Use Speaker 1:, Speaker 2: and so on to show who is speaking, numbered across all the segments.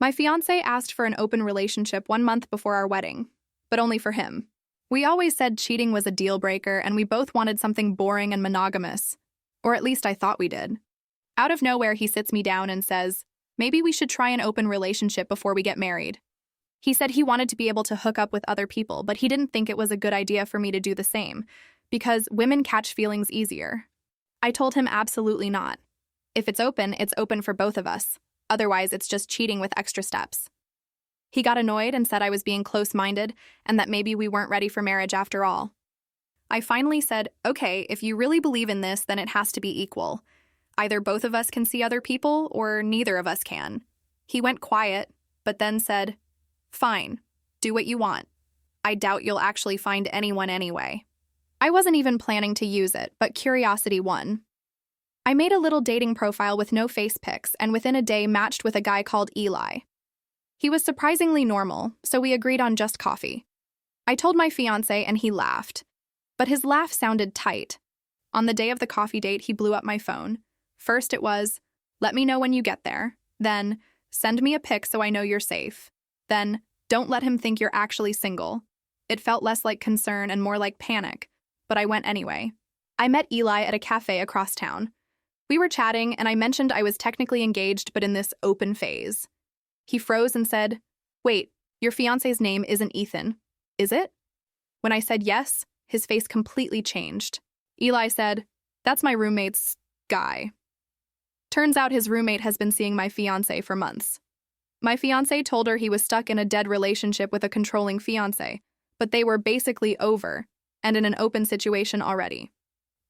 Speaker 1: My fiance asked for an open relationship 1 month before our wedding, but only for him. We always said cheating was a deal breaker and we both wanted something boring and monogamous. Or at least I thought we did. Out of nowhere, he sits me down and says, maybe we should try an open relationship before we get married. He said he wanted to be able to hook up with other people, but he didn't think it was a good idea for me to do the same, because women catch feelings easier. I told him absolutely not. If it's open for both of us. Otherwise, it's just cheating with extra steps. He got annoyed and said I was being close-minded and that maybe we weren't ready for marriage after all. I finally said, okay, if you really believe in this, then it has to be equal. Either both of us can see other people or neither of us can. He went quiet, but then said, fine, do what you want. I doubt you'll actually find anyone anyway. I wasn't even planning to use it, but curiosity won. I made a little dating profile with no face pics and within a day matched with a guy called Eli. He was surprisingly normal, so we agreed on just coffee. I told my fiance and he laughed. But his laugh sounded tight. On the day of the coffee date, he blew up my phone. First it was, let me know when you get there. Then, send me a pic so I know you're safe. Then, don't let him think you're actually single. It felt less like concern and more like panic, but I went anyway. I met Eli at a cafe across town. We were chatting and I mentioned I was technically engaged but in this open phase. He froze and said, wait, your fiance's name isn't Ethan, is it? When I said yes, his face completely changed. Eli said, that's my roommate's guy. Turns out his roommate has been seeing my fiance for months. My fiance told her he was stuck in a dead relationship with a controlling fiance, but they were basically over and in an open situation already.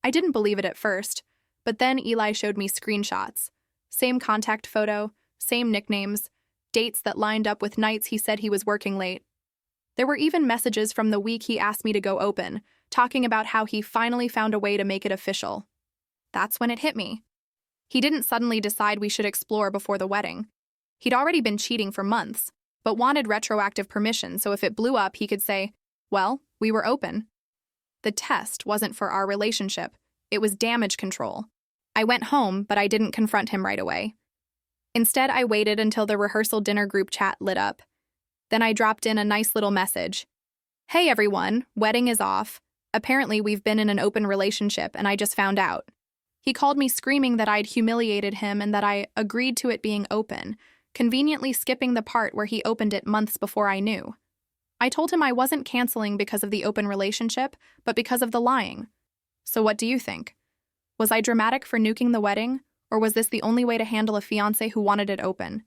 Speaker 1: I didn't believe it at first, but then Eli showed me screenshots. Same contact photo, same nicknames, dates that lined up with nights he said he was working late. There were even messages from the week he asked me to go open, talking about how he finally found a way to make it official. That's when it hit me. He didn't suddenly decide we should explore before the wedding. He'd already been cheating for months, but wanted retroactive permission so if it blew up, he could say, well, we were open. The test wasn't for our relationship. It was damage control. I went home, but I didn't confront him right away. Instead, I waited until the rehearsal dinner group chat lit up. Then I dropped in a nice little message. Hey everyone, wedding is off. Apparently we've been in an open relationship and I just found out. He called me screaming that I'd humiliated him and that I agreed to it being open, conveniently skipping the part where he opened it months before I knew. I told him I wasn't canceling because of the open relationship, but because of the lying. So what do you think? Was I dramatic for nuking the wedding, or was this the only way to handle a fiancé who wanted it open?